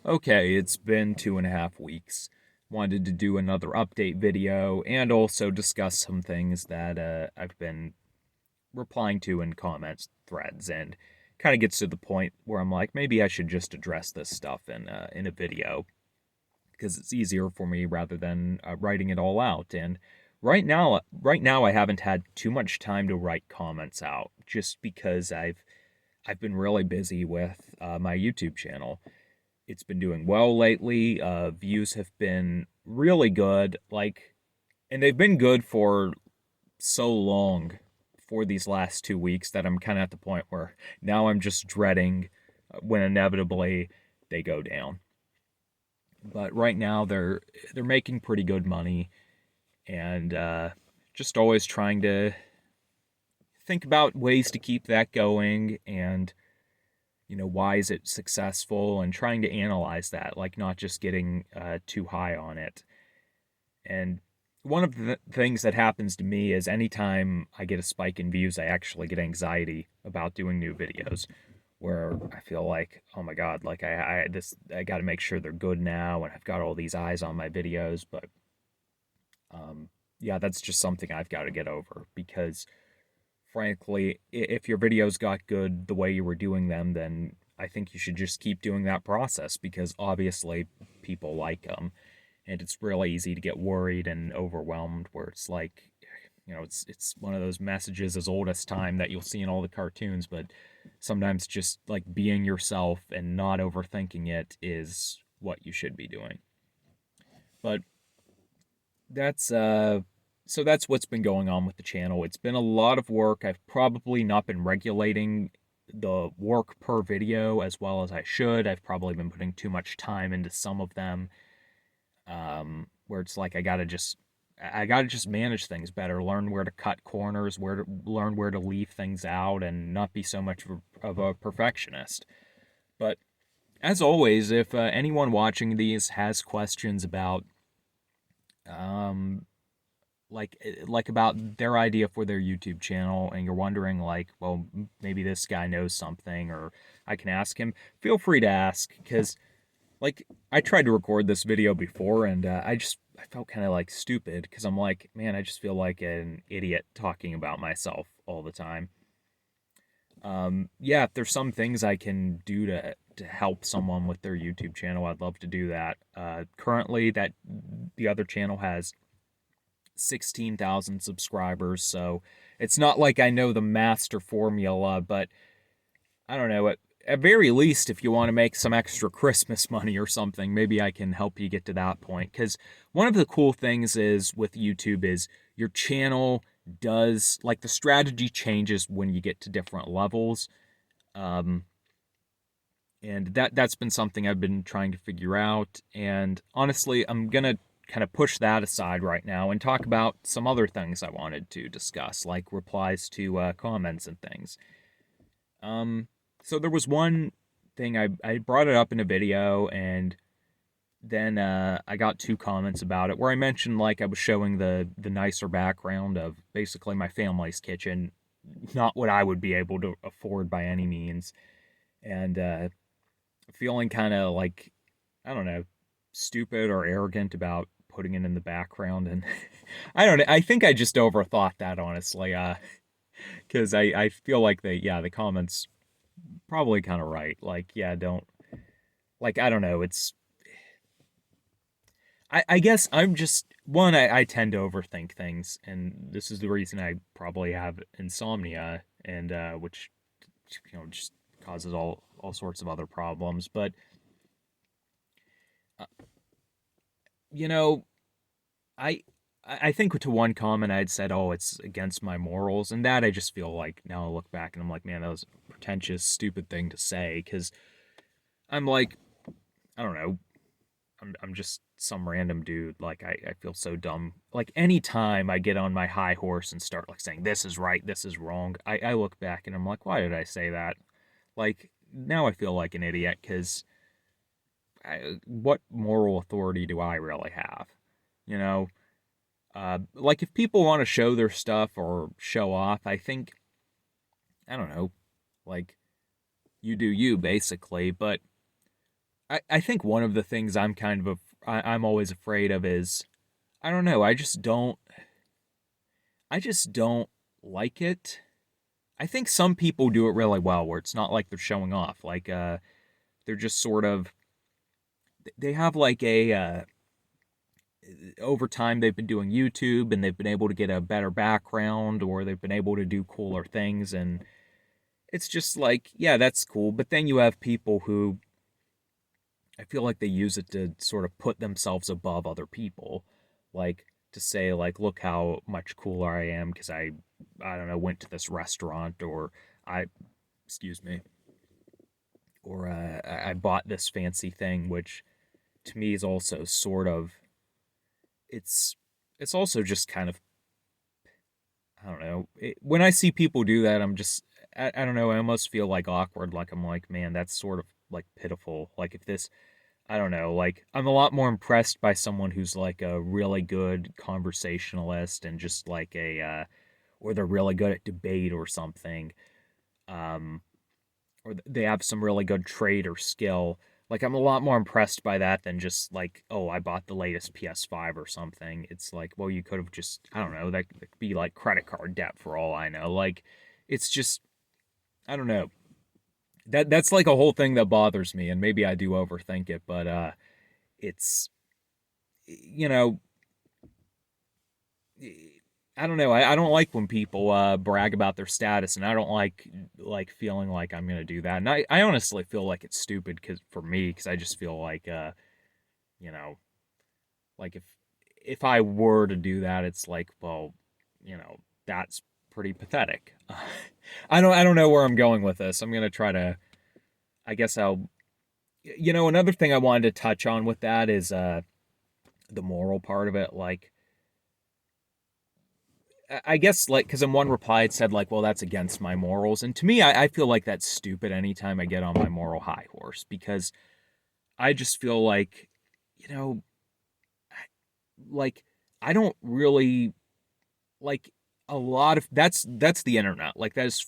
Okay, it's been 2.5 weeks. Wanted to do another update video and also discuss some things that I've been replying to in comments threads, and kind of gets to the point where I'm like, maybe I should just address this stuff in a video because it's easier for me rather than writing it all out. And right now I haven't had too much time to write comments out just because I've been really busy with my YouTube channel. It's been doing well lately. Views have been really good, and they've been good for so long for these last 2 weeks that I'm kind of at the point where now I'm just dreading when inevitably they go down. But right now they're making pretty good money, and just always trying to think about ways to keep that going, and why is it successful, and trying to analyze that, like not just getting too high on it. And one of the things that happens to me is anytime I get a spike in views, I actually get anxiety about doing new videos, where I feel like, oh my god, like I got to make sure they're good now, and I've got all these eyes on my videos. But yeah, that's just something I've got to get over, because frankly, if your videos got good the way you were doing them, then I think you should just keep doing that process, because obviously people like them. And it's really easy to get worried and overwhelmed, where it's like, it's one of those messages as old as time that you'll see in all the cartoons. But sometimes just like being yourself and not overthinking it is what you should be doing. But that's so that's what's been going on with the channel. It's been a lot of work. I've probably not been regulating the work per video as well as I should. I've probably been putting too much time into some of them, where it's like I gotta just manage things better, learn where to cut corners, learn where to leave things out, and not be so much of a perfectionist. But as always, if anyone watching these has questions about um, like about their idea for their YouTube channel, and you're wondering like, well, maybe this guy knows something, or I can ask him, feel free to ask, because like I tried to record this video before, and I felt kind of like stupid, because I'm like, man, I just feel like an idiot talking about myself all the time. Yeah, if there's some things I can do to help someone with their YouTube channel, I'd love to do that. Currently, that the other channel has 16,000 subscribers, so it's not like I know the master formula, but I don't know. At very least, if you want to make some extra Christmas money or something, maybe I can help you get to that point. Because one of the cool things is with YouTube is your channel does, like, the strategy changes when you get to different levels. Um, and that's been something I've been trying to figure out. And honestly, I'm gonna kind of push that aside right now and talk about some other things I wanted to discuss, like replies to comments and things. Um, so there was one thing I brought it up in a video, and then I got two comments about it, where I mentioned like I was showing the nicer background of basically my family's kitchen, not what I would be able to afford by any means, and feeling kind of like, I don't know, stupid or arrogant about putting it in the background. And I don't know, I think I just overthought that, honestly, because I feel like the comments probably kind of right. Like, yeah, don't, like, I don't know. I guess I'm just, one, I tend to overthink things. And this is the reason I probably have insomnia, and, which, just causes all sorts of other problems. But, uh, you know, I, I think to one comment I'd said, oh, it's against my morals. And that I just feel like now I look back and I'm like, man, that was a pretentious, stupid thing to say. Because I'm like, I don't know, I'm just some random dude. Like I feel so dumb. Like anytime I get on my high horse and start like saying this is right, this is wrong, I look back and I'm like, why did I say that? Like now I feel like an idiot, because what moral authority do I really have? You know, like if people want to show their stuff or show off, I think, I don't know, like you do you basically. But I think one of the things I'm kind of I'm always afraid of is I don't know, I just don't like it. I think some people do it really well where it's not like they're showing off. Like they're just sort of they have like a over time they've been doing YouTube and they've been able to get a better background or they've been able to do cooler things and it's just like, yeah, that's cool. But then you have people who I feel like they use it to sort of put themselves above other people. Like to say like look how much cooler I am because I don't know, went to this restaurant or I excuse me, or I bought this fancy thing which to me is also sort of it's it's also just kind of I don't know. When I see people do that, I'm just I don't know. I almost feel like awkward. Like I'm like, man, that's sort of like pitiful. Like if this, I don't know. Like I'm a lot more impressed by someone who's like a really good conversationalist and just like or they're really good at debate or something. Um, or they have some really good trait or skill. Like I'm a lot more impressed by that than just like, oh, I bought the latest PS5 or something. It's like, well, you could have just, I don't know, that could be like credit card debt for all I know. Like it's just, I don't know. That's like a whole thing that bothers me, and maybe I do overthink it, but it's you know, I don't know. I don't like when people brag about their status, and I don't like feeling like I'm gonna do that. And I honestly feel like it's stupid because for me, because I just feel like you know, like if I were to do that, it's like, well, that's pretty pathetic. I don't know where I'm going with this. I'm gonna try to. I guess I'll. Another thing I wanted to touch on with that is the moral part of it. Like I guess like because in one reply it said like, well, that's against my morals, and to me, I feel like that's stupid anytime I get on my moral high horse because I just feel like, you know, like I don't really like a lot of that's the internet. Like that's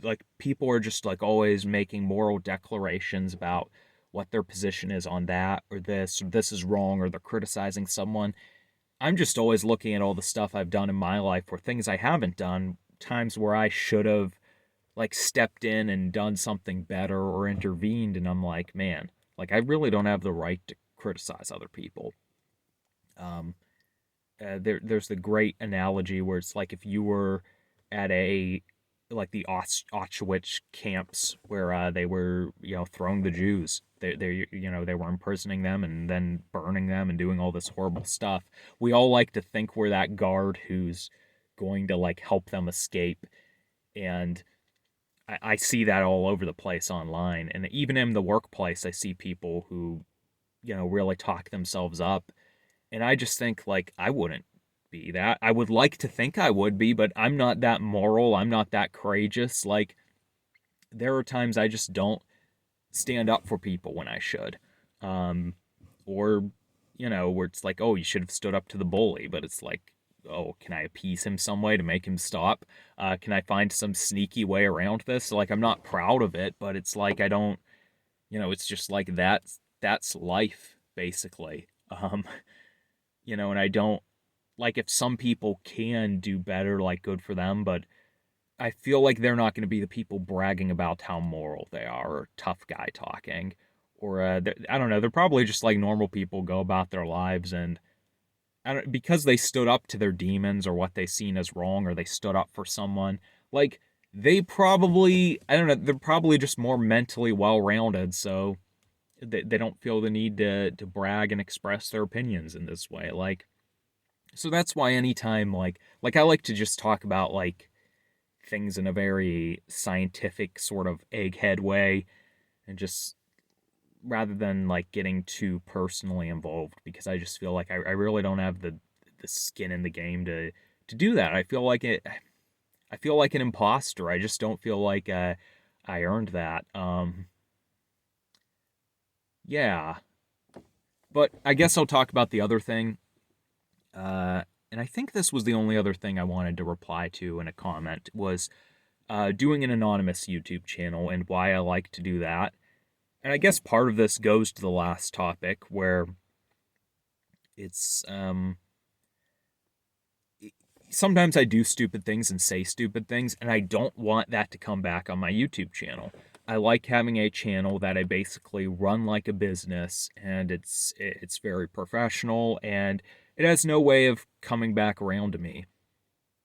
like people are just like always making moral declarations about what their position is on that or this is wrong or they're criticizing someone. I'm just always looking at all the stuff I've done in my life or things I haven't done, times where I should have like stepped in and done something better or intervened. And I'm like, man, like I really don't have the right to criticize other people. Um, there's the great analogy where it's like if you were at a like the Auschwitz camps where they were throwing the Jews. They were imprisoning them and then burning them and doing all this horrible stuff. We all like to think we're that guard who's going to like help them escape, and I see that all over the place online, and even in the workplace, I see people who really talk themselves up, and I just think like I wouldn't be that. I would like to think I would be, but I'm not that moral. I'm not that courageous. Like there are times I just don't stand up for people when I should. Or where it's like, oh, you should have stood up to the bully, but it's like, oh, can I appease him some way to make him stop? Can I find some sneaky way around this? Like I'm not proud of it, but it's like I don't, it's just like that's life basically. And I don't like if some people can do better, like good for them, but I feel like they're not going to be the people bragging about how moral they are or tough guy talking. Or I don't know, they're probably just like normal people go about their lives and because they stood up to their demons or what they seen as wrong or they stood up for someone, like they probably I don't know, they're probably just more mentally well-rounded, so they don't feel the need to brag and express their opinions in this way. Like so that's why anytime like I like to just talk about like things in a very scientific sort of egghead way and just rather than like getting too personally involved because I just feel like I really don't have the skin in the game to do that. I feel like an imposter. I just don't feel like I earned that. Yeah. But I guess I'll talk about the other thing. And I think this was the only other thing I wanted to reply to in a comment was doing an anonymous YouTube channel and why I like to do that. And I guess part of this goes to the last topic where it's sometimes I do stupid things and say stupid things, and I don't want that to come back on my YouTube channel. I like having a channel that I basically run like a business, and it's very professional, and it has no way of coming back around to me.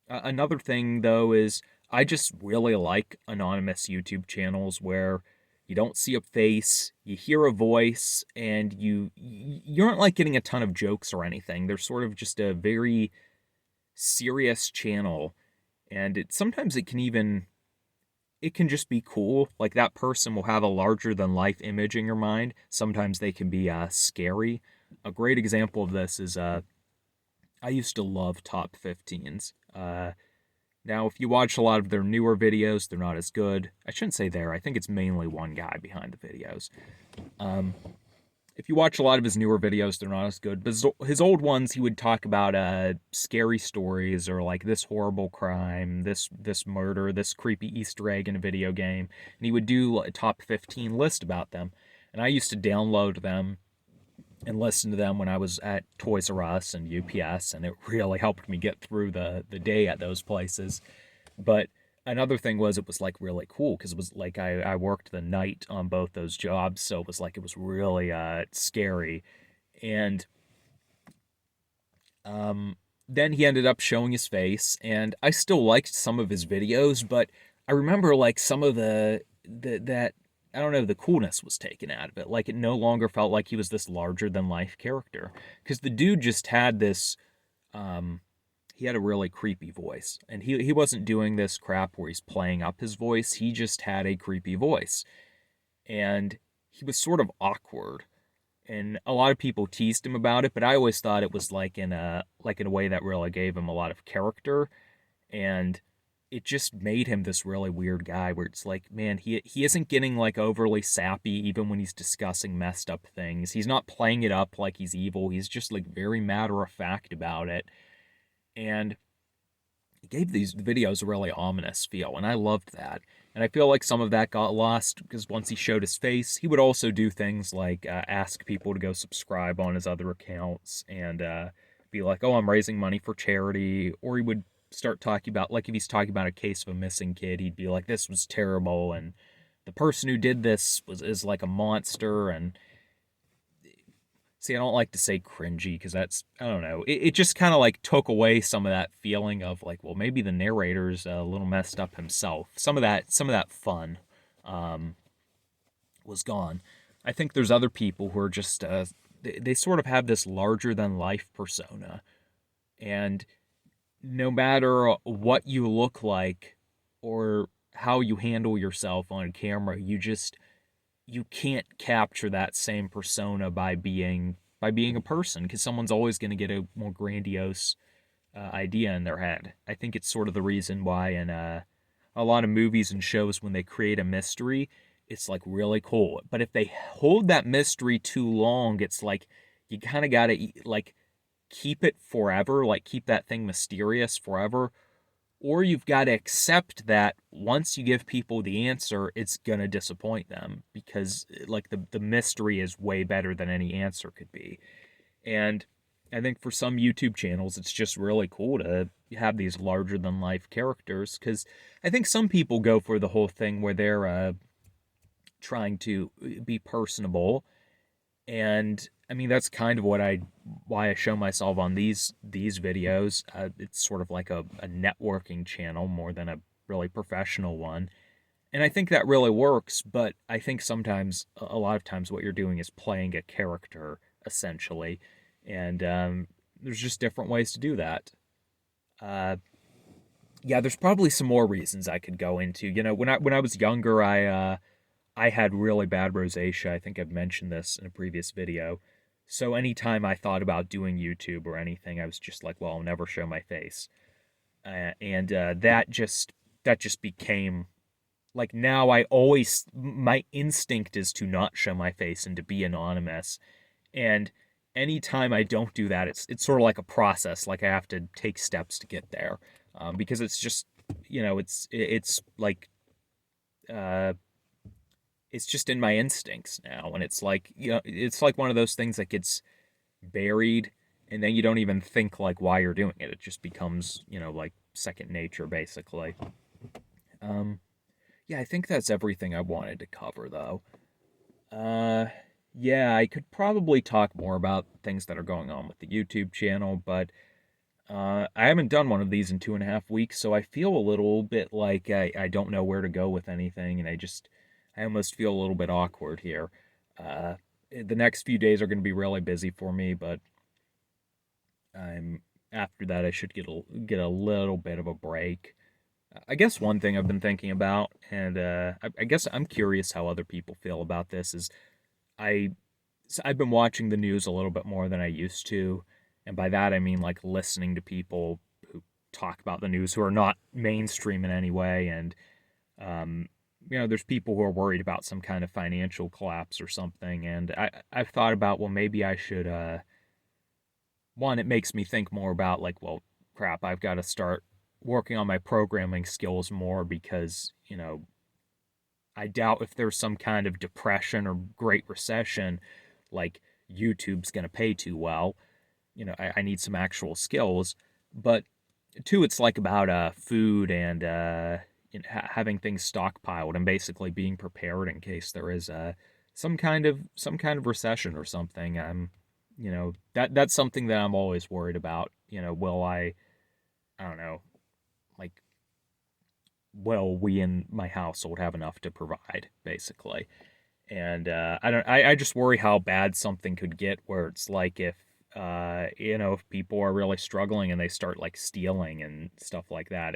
Another thing though is I just really like anonymous YouTube channels where you don't see a face, you hear a voice, and you aren't like getting a ton of jokes or anything. They're sort of just a very serious channel, and sometimes it can just be cool. Like that person will have a larger than life image in your mind. Sometimes they can be scary. A great example of this is I used to love Top 15s. Now, if you watch a lot of their newer videos, they're not as good. I shouldn't say there. I think it's mainly one guy behind the videos. If you watch a lot of his newer videos, they're not as good. But his old ones, he would talk about scary stories or like this horrible crime, this murder, this creepy Easter egg in a video game, and he would do a top 15 list about them. And I used to download them and listen to them when I was at Toys R Us and UPS, and it really helped me get through the day at those places. But another thing was it was like really cool because it was like I worked the night on both those jobs, so it was like it was really scary. And then he ended up showing his face, and I still liked some of his videos, but I remember like some of the that I don't know, the coolness was taken out of it. Like it no longer felt like he was this larger than life character because the dude just had this he had a really creepy voice, and he wasn't doing this crap where he's playing up his voice. He just had a creepy voice, and he was sort of awkward, and a lot of people teased him about it, but I always thought it was like in a way that really gave him a lot of character, and it just made him this really weird guy where it's like, man, he isn't getting like overly sappy even when he's discussing messed up things. He's not playing it up like he's evil. He's just like very matter of fact about it. And it gave these videos a really ominous feel, and I loved that. And I feel like some of that got lost because once he showed his face, he would also do things like ask people to go subscribe on his other accounts and be like, "Oh, I'm raising money for charity," or he would start talking about, like, if he's talking about a case of a missing kid, he'd be like, "This was terrible," and the person who did this is like a monster. And see, I don't like to say cringy because that's, I don't know. It just kind of like took away some of that feeling of like, well, maybe the narrator's a little messed up himself. Some of that fun um, was gone. I think there's other people who are just, they sort of have this larger than life persona. And no matter what you look like or how you handle yourself on camera, you can't capture that same persona by being a person because someone's always going to get a more grandiose idea in their head. I think it's sort of the reason why in a lot of movies and shows when they create a mystery, it's like really cool. But if they hold that mystery too long, it's like you kind of got to like keep it forever, like keep that thing mysterious forever, or you've got to accept that once you give people the answer, it's going to disappoint them because like the mystery is way better than any answer could be. And I think for some YouTube channels, it's just really cool to have these larger than life characters because I think some people go for the whole thing where they're trying to be personable. And I mean that's kind of why I show myself on these videos. It's sort of like a networking channel more than a really professional one, and I think that really works. But I think sometimes, a lot of times, what you're doing is playing a character essentially, and there's just different ways to do that. Uh, yeah, there's probably some more reasons I could go into. You know, when I was younger, I had really bad rosacea. I think I've mentioned this in a previous video. So anytime I thought about doing YouTube or anything, I was just like, well, I'll never show my face. And that just became like now I always my instinct is to not show my face and to be anonymous. And anytime I don't do that, it's sort of like a process. Like I have to take steps to get there, because it's just, you know, it's like uh, it's just in my instincts now, and it's like, it's like one of those things that gets buried, and then you don't even think like why you're doing it. It just becomes, like second nature basically. Um yeah, I think that's everything I wanted to cover though. Uh yeah, I could probably talk more about things that are going on with the YouTube channel, but I haven't done one of these in 2.5 weeks, so I feel a little bit like I don't know where to go with anything, and I almost feel a little bit awkward here. Uh, the next few days are going to be really busy for me, but I'm after that I should get a little bit of a break. I guess one thing I've been thinking about, and I guess I'm curious how other people feel about this, is I I've been watching the news a little bit more than I used to, and by that I mean like listening to people who talk about the news who are not mainstream in any way, and um, there's people who are worried about some kind of financial collapse or something, and I've thought about, well, maybe I should. One, it makes me think more about like, well, crap, I've got to start working on my programming skills more because I doubt if there's some kind of depression or great recession, like YouTube's going to pay too well. I need some actual skills. But two, it's like about food and having things stockpiled and basically being prepared in case there is some kind of recession or something. That's something that I'm always worried about. Will I don't know, like, will we in my household have enough to provide, basically? And I don't. I just worry how bad something could get, where it's like if people are really struggling and they start like stealing and stuff like that.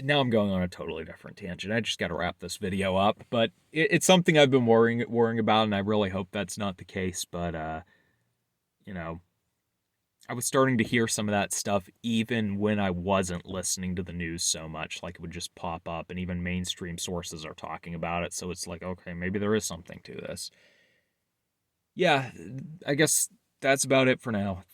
Now I'm going on a totally different tangent. I just got to wrap this video up, but it's something I've been worrying about, and I really hope that's not the case. But you know, I was starting to hear some of that stuff even when I wasn't listening to the news so much. Like, it would just pop up, and even mainstream sources are talking about it. So it's like, okay, maybe there is something to this. Yeah, I guess that's about it for now.